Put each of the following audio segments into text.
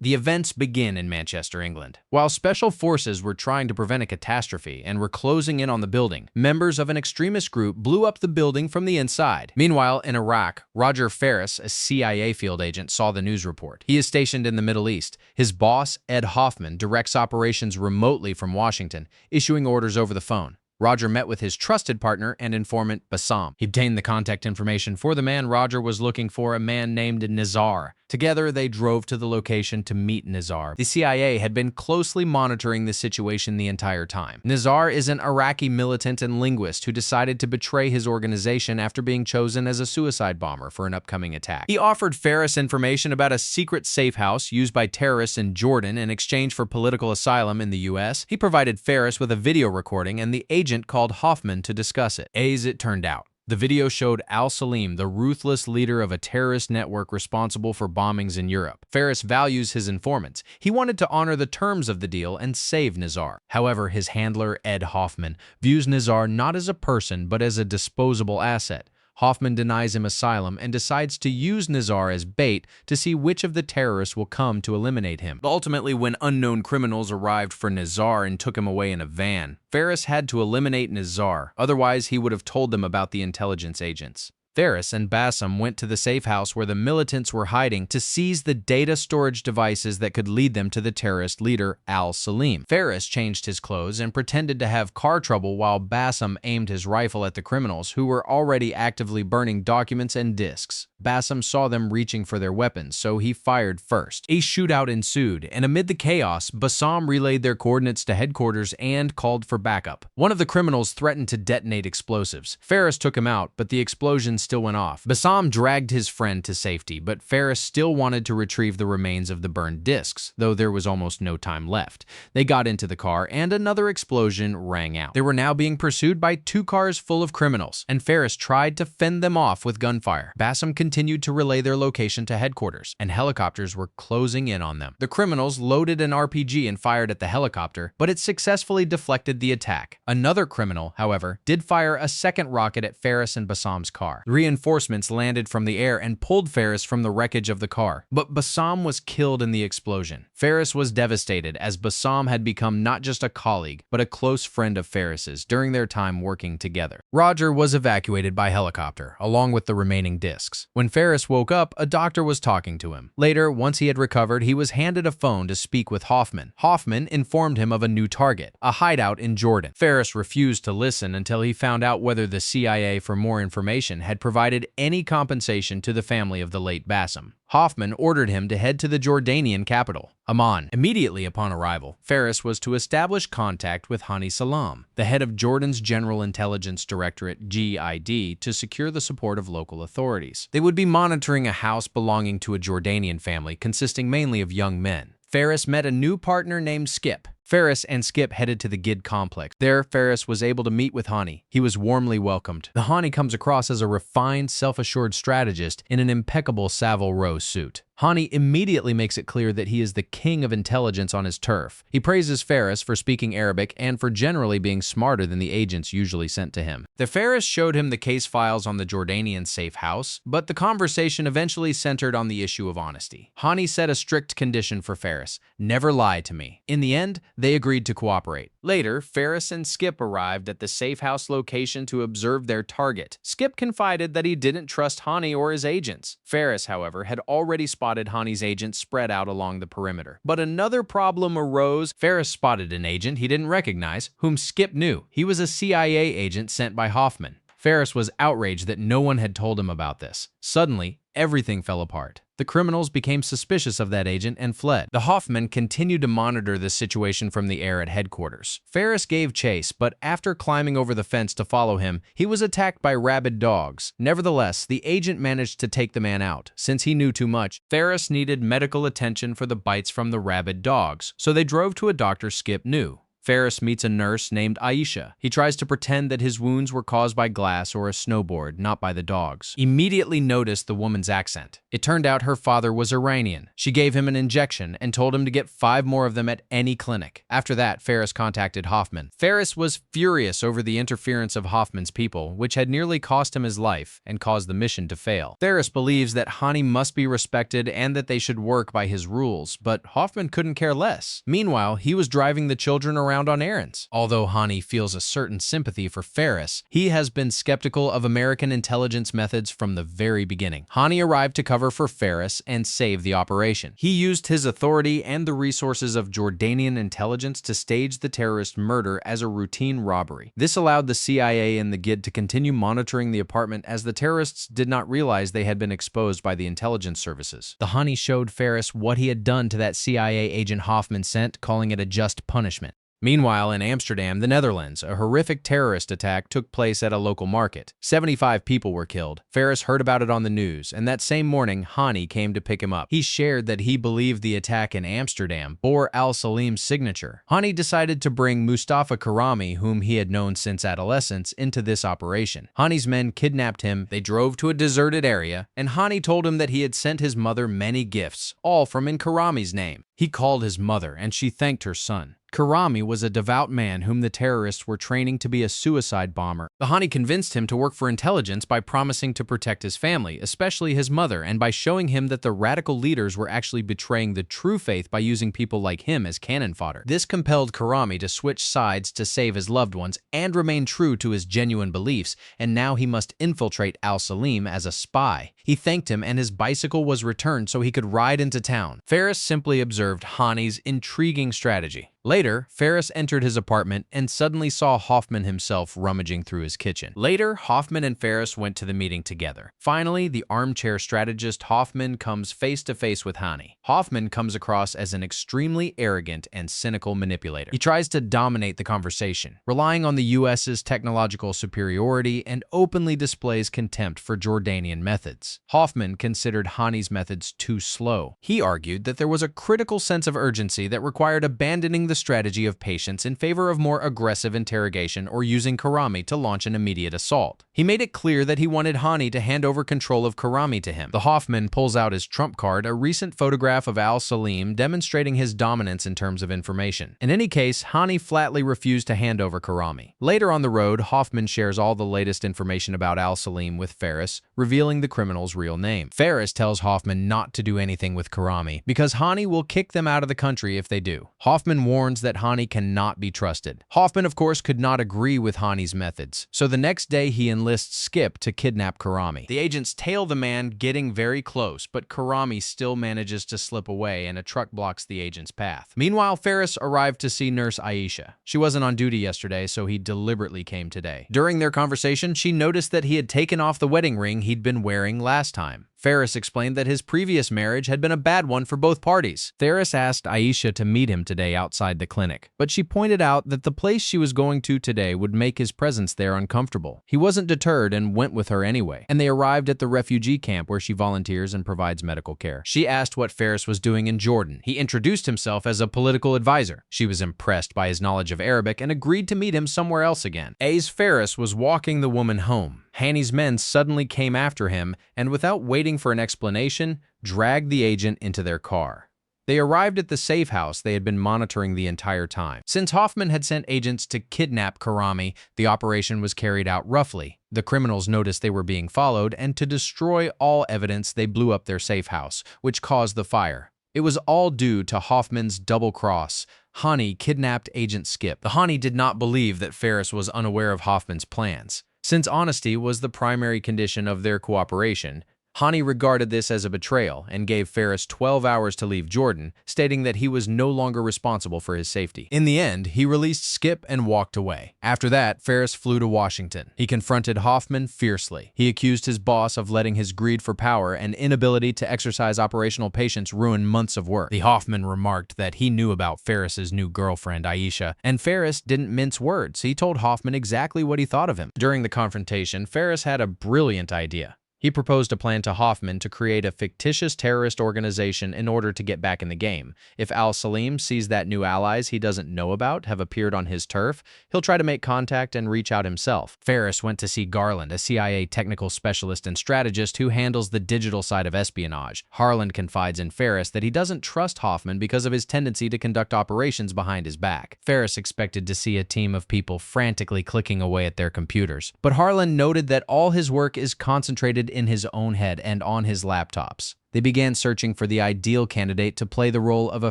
The events begin in Manchester, England. While special forces were trying to prevent a catastrophe and were closing in on the building, members of an extremist group blew up the building from the inside. Meanwhile, in Iraq, Roger Ferris, a CIA field agent, saw the news report. He is stationed in the Middle East. His boss, Ed Hoffman, directs operations remotely from Washington, issuing orders over the phone. Roger met with his trusted partner and informant, Bassam. He obtained the contact information for the man Roger was looking for, a man named Nizar. Together, they drove to the location to meet Nizar. The CIA had been closely monitoring the situation the entire time. Nizar is an Iraqi militant and linguist who decided to betray his organization after being chosen as a suicide bomber for an upcoming attack. He offered Ferris information about a secret safe house used by terrorists in Jordan in exchange for political asylum in the U.S. He provided Ferris with a video recording, and the agent called Hoffman to discuss it. As it turned out, the video showed Salem, the ruthless leader of a terrorist network responsible for bombings in Europe. Ferris values his informants. He wanted to honor the terms of the deal and save Nizar. However, his handler, Ed Hoffman, views Nizar not as a person but as a disposable asset. Hoffman denies him asylum and decides to use Nizar as bait to see which of the terrorists will come to eliminate him. Ultimately, when unknown criminals arrived for Nizar and took him away in a van, Ferris had to eliminate Nizar, otherwise he would have told them about the intelligence agents. Ferris and Bassam went to the safe house where the militants were hiding to seize the data storage devices that could lead them to the terrorist leader, Salem. Ferris changed his clothes and pretended to have car trouble while Bassam aimed his rifle at the criminals, who were already actively burning documents and disks. Bassam saw them reaching for their weapons, so he fired first. A shootout ensued, and amid the chaos, Bassam relayed their coordinates to headquarters and called for backup. One of the criminals threatened to detonate explosives. Ferris took him out, but the explosion still went off. Bassam dragged his friend to safety, but Ferris still wanted to retrieve the remains of the burned discs, though there was almost no time left. They got into the car, and another explosion rang out. They were now being pursued by 2 cars full of criminals, and Ferris tried to fend them off with gunfire. Bassam continued to relay their location to headquarters, and helicopters were closing in on them. The criminals loaded an RPG and fired at the helicopter, but it successfully deflected the attack. Another criminal, however, did fire a second rocket at Ferris and Bassam's car. Reinforcements landed from the air and pulled Ferris from the wreckage of the car, but Bassam was killed in the explosion. Ferris was devastated, as Bassam had become not just a colleague, but a close friend of Ferris's during their time working together. Roger was evacuated by helicopter, along with the remaining discs. When Ferris woke up, a doctor was talking to him. Later, once he had recovered, he was handed a phone to speak with Hoffman. Hoffman informed him of a new target, a hideout in Jordan. Ferris refused to listen until he found out whether the CIA, for more information, had provided any compensation to the family of the late Bassam. Hoffman ordered him to head to the Jordanian capital, Amman. Immediately upon arrival, Ferris was to establish contact with Hani Salem, the head of Jordan's General Intelligence Directorate (GID), to secure the support of local authorities. They would be monitoring a house belonging to a Jordanian family consisting mainly of young men. Ferris met a new partner named Skip. Ferris and Skip headed to the GID complex. There, Ferris was able to meet with Hani. He was warmly welcomed. The Hani comes across as a refined, self-assured strategist in an impeccable Savile Row suit. Hani immediately makes it clear that he is the king of intelligence on his turf. He praises Ferris for speaking Arabic and for generally being smarter than the agents usually sent to him. The Ferris showed him the case files on the Jordanian safe house, but the conversation eventually centered on the issue of honesty. Hani set a strict condition for Ferris: never lie to me. In the end, they agreed to cooperate. Later, Ferris and Skip arrived at the safe house location to observe their target. Skip confided that he didn't trust Hani or his agents. Ferris, however, had already spotted Hani's agents spread out along the perimeter. But another problem arose. Ferris spotted an agent he didn't recognize, whom Skip knew. He was a CIA agent sent by Hoffman. Ferris was outraged that no one had told him about this. Suddenly, everything fell apart. The criminals became suspicious of that agent and fled. The Hoffman continued to monitor the situation from the air at headquarters. Ferris gave chase, but after climbing over the fence to follow him, he was attacked by rabid dogs. Nevertheless, the agent managed to take the man out. Since he knew too much, Ferris needed medical attention for the bites from the rabid dogs, so they drove to a doctor Skip knew. Ferris meets a nurse named Aisha. He tries to pretend that his wounds were caused by glass or a snowboard, not by the dogs. Immediately noticed the woman's accent. It turned out her father was Iranian. She gave him an injection and told him to get 5 more of them at any clinic. After that, Ferris contacted Hoffman. Ferris was furious over the interference of Hoffman's people, which had nearly cost him his life and caused the mission to fail. Ferris believes that Hani must be respected and that they should work by his rules, but Hoffman couldn't care less. Meanwhile, he was driving the children around on errands. Although Hani feels a certain sympathy for Ferris, he has been skeptical of American intelligence methods from the very beginning. Hani arrived to cover for Ferris and save the operation. He used his authority and the resources of Jordanian intelligence to stage the terrorist murder as a routine robbery. This allowed the CIA and the GID to continue monitoring the apartment as the terrorists did not realize they had been exposed by the intelligence services. The Hani showed Ferris what he had done to that CIA agent Hoffman sent, calling it a just punishment. Meanwhile, in Amsterdam, the Netherlands, a horrific terrorist attack took place at a local market. 75 people were killed. Ferris heard about it on the news, and that same morning, Hani came to pick him up. He shared that he believed the attack in Amsterdam bore al-Salim's signature. Hani decided to bring Mustafa Karami, whom he had known since adolescence, into this operation. Hani's men kidnapped him, they drove to a deserted area, and Hani told him that he had sent his mother many gifts, all from in Karami's name. He called his mother, and she thanked her son. Karami was a devout man whom the terrorists were training to be a suicide bomber. The Hani convinced him to work for intelligence by promising to protect his family, especially his mother, and by showing him that the radical leaders were actually betraying the true faith by using people like him as cannon fodder. This compelled Karami to switch sides to save his loved ones and remain true to his genuine beliefs, and now he must infiltrate al-Salim as a spy. He thanked him and his bicycle was returned so he could ride into town. Ferris simply observed Hani's intriguing strategy. Later, Ferris entered his apartment and suddenly saw Hoffman himself rummaging through his kitchen. Later, Hoffman and Ferris went to the meeting together. Finally, the armchair strategist Hoffman comes face to face with Hani. Hoffman comes across as an extremely arrogant and cynical manipulator. He tries to dominate the conversation, relying on the US's technological superiority, and openly displays contempt for Jordanian methods. Hoffman considered Hani's methods too slow. He argued that there was a critical sense of urgency that required abandoning the strategy of patience in favor of more aggressive interrogation or using Karami to launch an immediate assault. He made it clear that he wanted Hani to hand over control of Karami to him. The Hoffman pulls out his trump card, a recent photograph of al-Salim demonstrating his dominance in terms of information. In any case, Hani flatly refused to hand over Karami. Later on the road, Hoffman shares all the latest information about al-Salim with Ferris, revealing the criminal's real name. Ferris tells Hoffman not to do anything with Karami because Hani will kick them out of the country if they do. Hoffman warns that Hani cannot be trusted. Hoffman, of course, could not agree with Hani's methods, so the next day he enlists Skip to kidnap Karami. The agents tail the man, getting very close, but Karami still manages to slip away and a truck blocks the agent's path. Meanwhile, Ferris arrived to see Nurse Aisha. She wasn't on duty yesterday, so he deliberately came today. During their conversation, she noticed that he had taken off the wedding ring he'd been wearing last time. Ferris explained that his previous marriage had been a bad one for both parties. Ferris asked Aisha to meet him today outside the clinic, but she pointed out that the place she was going to today would make his presence there uncomfortable. He wasn't deterred and went with her anyway, and they arrived at the refugee camp where she volunteers and provides medical care. She asked what Ferris was doing in Jordan. He introduced himself as a political advisor. She was impressed by his knowledge of Arabic and agreed to meet him somewhere else again. As Ferris was walking the woman home, Hani's men suddenly came after him and, without waiting for an explanation, dragged the agent into their car. They arrived at the safe house they had been monitoring the entire time. Since Hoffman had sent agents to kidnap Karami, the operation was carried out roughly. The criminals noticed they were being followed, and to destroy all evidence, they blew up their safe house, which caused the fire. It was all due to Hoffman's double cross. Hani kidnapped Agent Skip. The Hani did not believe that Ferris was unaware of Hoffman's plans. Since honesty was the primary condition of their cooperation, Hani regarded this as a betrayal and gave Ferris 12 hours to leave Jordan, stating that he was no longer responsible for his safety. In the end, he released Skip and walked away. After that, Ferris flew to Washington. He confronted Hoffman fiercely. He accused his boss of letting his greed for power and inability to exercise operational patience ruin months of work. The Hoffman remarked that he knew about Ferris's new girlfriend, Aisha, and Ferris didn't mince words. He told Hoffman exactly what he thought of him. During the confrontation, Ferris had a brilliant idea. He proposed a plan to Hoffman to create a fictitious terrorist organization in order to get back in the game. If Salem sees that new allies he doesn't know about have appeared on his turf, he'll try to make contact and reach out himself. Ferris went to see Garland, a CIA technical specialist and strategist who handles the digital side of espionage. Garland confides in Ferris that he doesn't trust Hoffman because of his tendency to conduct operations behind his back. Ferris expected to see a team of people frantically clicking away at their computers, but Garland noted that all his work is concentrated in his own head and on his laptops. They began searching for the ideal candidate to play the role of a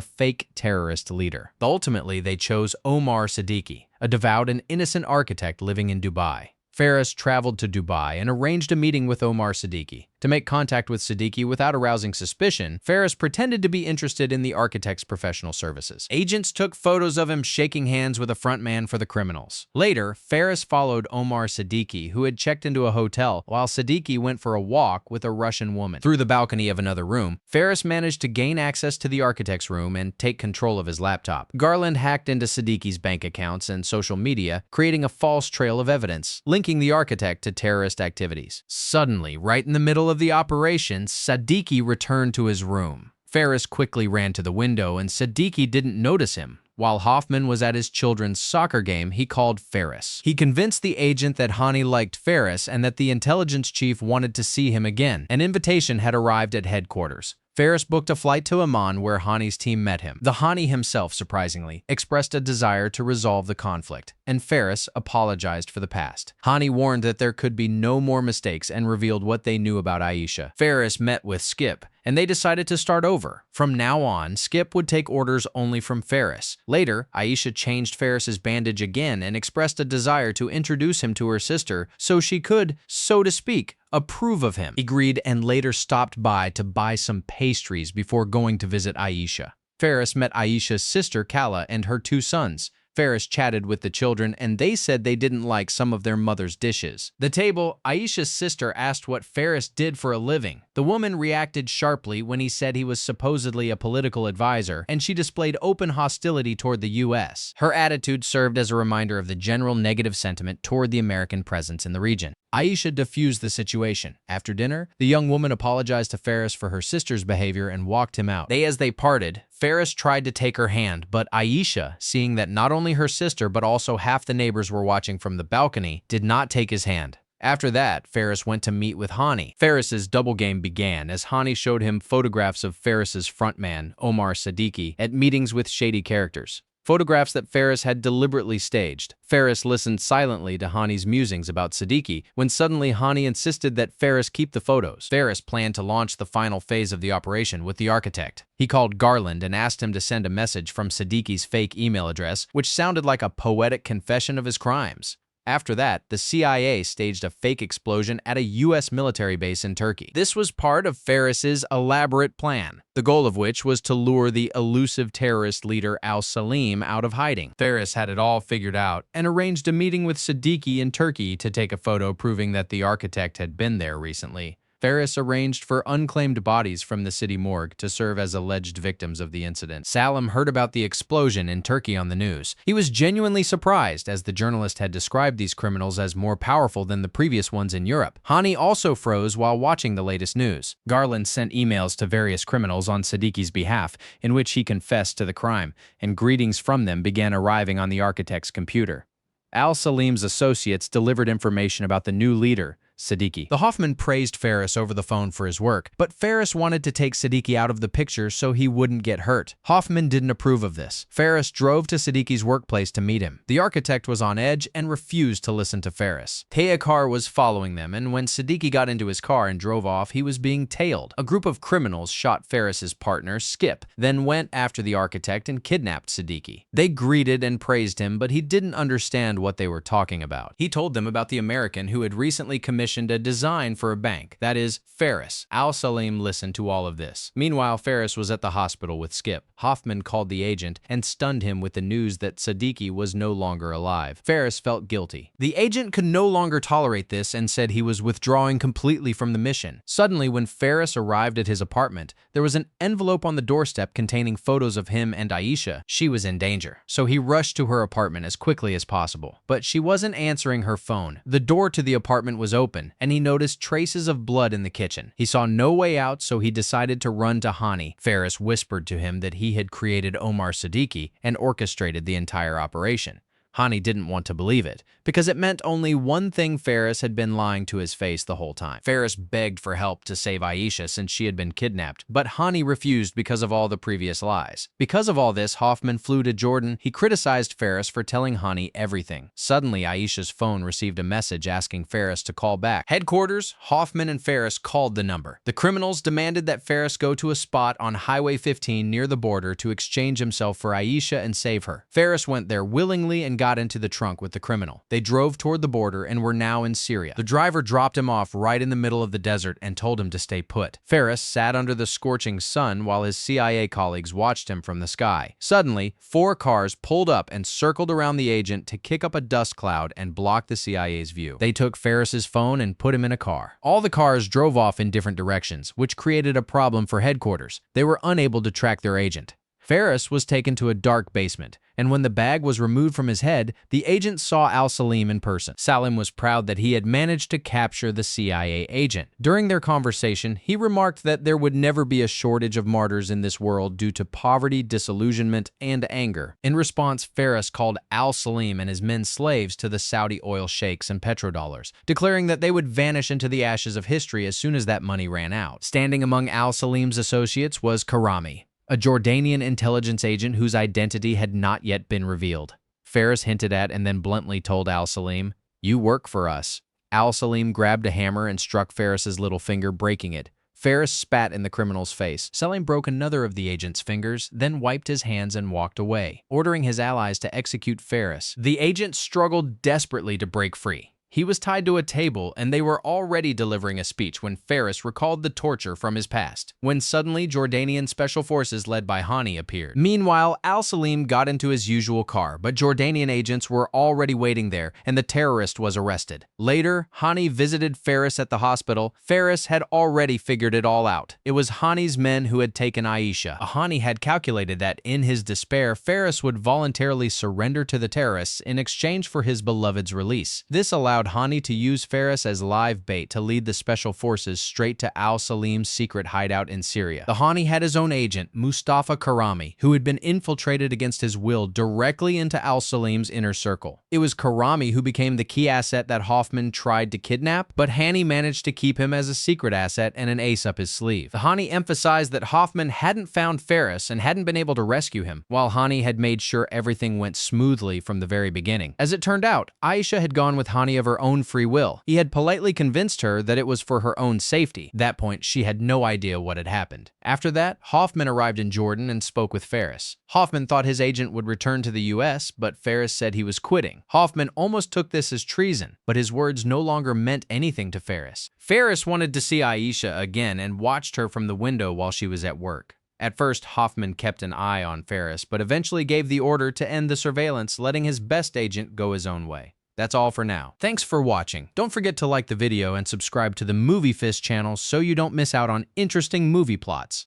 fake terrorist leader. Ultimately, they chose Omar Siddiqui, a devout and innocent architect living in Dubai. Ferris traveled to Dubai and arranged a meeting with Omar Siddiqui. To make contact with Siddiqui without arousing suspicion, Ferris pretended to be interested in the architect's professional services. Agents took photos of him shaking hands with a frontman for the criminals. Later, Ferris followed Omar Siddiqui, who had checked into a hotel, while Siddiqui went for a walk with a Russian woman. Through the balcony of another room, Ferris managed to gain access to the architect's room and take control of his laptop. Garland hacked into Siddiqui's bank accounts and social media, creating a false trail of evidence, linking the architect to terrorist activities. Suddenly, right in the middle of the operation, Siddiqui returned to his room. Ferris quickly ran to the window and Siddiqui didn't notice him. While Hoffman was at his children's soccer game, he called Ferris. He convinced the agent that Hani liked Ferris and that the intelligence chief wanted to see him again. An invitation had arrived at headquarters. Ferris booked a flight to Amman where Hani's team met him. The Hani himself, surprisingly, expressed a desire to resolve the conflict, and Ferris apologized for the past. Hani warned that there could be no more mistakes and revealed what they knew about Aisha. Ferris met with Skip, and they decided to start over. From now on, Skip would take orders only from Ferris. Later, Aisha changed Ferris's bandage again and expressed a desire to introduce him to her sister so she could, so to speak, approve of him. He agreed and later stopped by to buy some pastries before going to visit Aisha. Ferris met Aisha's sister Kala and her 2 sons. Ferris chatted with the children and they said they didn't like some of their mother's dishes. The table, Aisha's sister asked what Ferris did for a living. The woman reacted sharply when he said he was supposedly a political advisor, and she displayed open hostility toward the U.S. Her attitude served as a reminder of the general negative sentiment toward the American presence in the region. Aisha diffused the situation. After dinner, the young woman apologized to Ferris for her sister's behavior and walked him out. As they parted, Ferris tried to take her hand, but Aisha, seeing that not only her sister but also half the neighbors were watching from the balcony, did not take his hand. After that, Ferris went to meet with Hani. Ferris's double game began as Hani showed him photographs of Ferris's frontman, Omar Siddiqui, at meetings with shady characters. Photographs that Ferris had deliberately staged. Ferris listened silently to Hani's musings about Siddiqui when suddenly Hani insisted that Ferris keep the photos. Ferris planned to launch the final phase of the operation with the architect. He called Garland and asked him to send a message from Siddiqui's fake email address, which sounded like a poetic confession of his crimes. After that, the CIA staged a fake explosion at a U.S. military base in Turkey. This was part of Ferris's elaborate plan, the goal of which was to lure the elusive terrorist leader Salem out of hiding. Ferris had it all figured out and arranged a meeting with Siddiqui in Turkey to take a photo proving that the architect had been there recently. Ferris arranged for unclaimed bodies from the city morgue to serve as alleged victims of the incident. Salem heard about the explosion in Turkey on the news. He was genuinely surprised, as the journalist had described these criminals as more powerful than the previous ones in Europe. Hani also froze while watching the latest news. Garland sent emails to various criminals on Siddiqui's behalf, in which he confessed to the crime, and greetings from them began arriving on the architect's computer. Salem's associates delivered information about the new leader, Siddiqui. The Hoffman praised Ferris over the phone for his work, but Ferris wanted to take Siddiqui out of the picture so he wouldn't get hurt. Hoffman didn't approve of this. Ferris drove to Siddiqui's workplace to meet him. The architect was on edge and refused to listen to Ferris. A car was following them, and when Siddiqui got into his car and drove off, he was being tailed. A group of criminals shot Ferris's partner, Skip, then went after the architect and kidnapped Siddiqui. They greeted and praised him, but he didn't understand what they were talking about. He told them about the American who had recently commissioned a design for a bank, that is, Ferris. Salem listened to all of this. Meanwhile, Ferris was at the hospital with Skip. Hoffman called the agent and stunned him with the news that Siddiqui was no longer alive. Ferris felt guilty. The agent could no longer tolerate this and said he was withdrawing completely from the mission. Suddenly, when Ferris arrived at his apartment, there was an envelope on the doorstep containing photos of him and Aisha. She was in danger, so he rushed to her apartment as quickly as possible. But she wasn't answering her phone. The door to the apartment was open, open, and he noticed traces of blood in the kitchen. He saw no way out, so he decided to run to Hani. Ferris whispered to him that he had created Omar Siddiqui and orchestrated the entire operation. Hani didn't want to believe it, because it meant only one thing: Ferris had been lying to his face the whole time. Ferris begged for help to save Aisha since she had been kidnapped, but Hani refused because of all the previous lies. Because of all this, Hoffman flew to Jordan. He criticized Ferris for telling Hani everything. Suddenly, Aisha's phone received a message asking Ferris to call back. Headquarters, Hoffman and Ferris called the number. The criminals demanded that Ferris go to a spot on Highway 15 near the border to exchange himself for Aisha and save her. Ferris went there willingly and got into the trunk with the criminal. They drove toward the border and were now in Syria. The driver dropped him off right in the middle of the desert and told him to stay put. Ferris sat under the scorching sun while his CIA colleagues watched him from the sky. Suddenly, 4 cars pulled up and circled around the agent to kick up a dust cloud and block the CIA's view. They took Ferris's phone and put him in a car. All the cars drove off in different directions, which created a problem for headquarters. They were unable to track their agent. Ferris was taken to a dark basement, and when the bag was removed from his head, the agent saw Salem in person. Salem was proud that he had managed to capture the CIA agent. During their conversation, he remarked that there would never be a shortage of martyrs in this world due to poverty, disillusionment, and anger. In response, Ferris called Salem and his men slaves to the Saudi oil sheikhs and petrodollars, declaring that they would vanish into the ashes of history as soon as that money ran out. Standing among Salem's associates was Karami, a Jordanian intelligence agent whose identity had not yet been revealed. Ferris hinted at and then bluntly told Salem, "You work for us." Salem grabbed a hammer and struck Ferris's little finger, breaking it. Ferris spat in the criminal's face. Salem broke another of the agent's fingers, then wiped his hands and walked away, ordering his allies to execute Ferris. The agent struggled desperately to break free. He was tied to a table, and they were already delivering a speech when Ferris recalled the torture from his past, when suddenly Jordanian special forces led by Hani appeared. Meanwhile, Salem got into his usual car, but Jordanian agents were already waiting there, and the terrorist was arrested. Later, Hani visited Ferris at the hospital. Ferris had already figured it all out. It was Hani's men who had taken Aisha. Hani had calculated that, in his despair, Ferris would voluntarily surrender to the terrorists in exchange for his beloved's release. This allowed Hani to use Ferris as live bait to lead the special forces straight to Salem's secret hideout in Syria. The Hani had his own agent, Mustafa Karami, who had been infiltrated against his will directly into Salem's inner circle. It was Karami who became the key asset that Hoffman tried to kidnap, but Hani managed to keep him as a secret asset and an ace up his sleeve. The Hani emphasized that Hoffman hadn't found Ferris and hadn't been able to rescue him, while Hani had made sure everything went smoothly from the very beginning. As it turned out, Aisha had gone with Hani of her own free will. He had politely convinced her that it was for her own safety. At that point, she had no idea what had happened. After that, Hoffman arrived in Jordan and spoke with Ferris. Hoffman thought his agent would return to the US, but Ferris said he was quitting. Hoffman almost took this as treason, but his words no longer meant anything to Ferris. Ferris wanted to see Aisha again and watched her from the window while she was at work. At first, Hoffman kept an eye on Ferris, but eventually gave the order to end the surveillance, letting his best agent go his own way. That's all for now. Thanks for watching. Don't forget to like the video and subscribe to the Movie Fist channel so you don't miss out on interesting movie plots.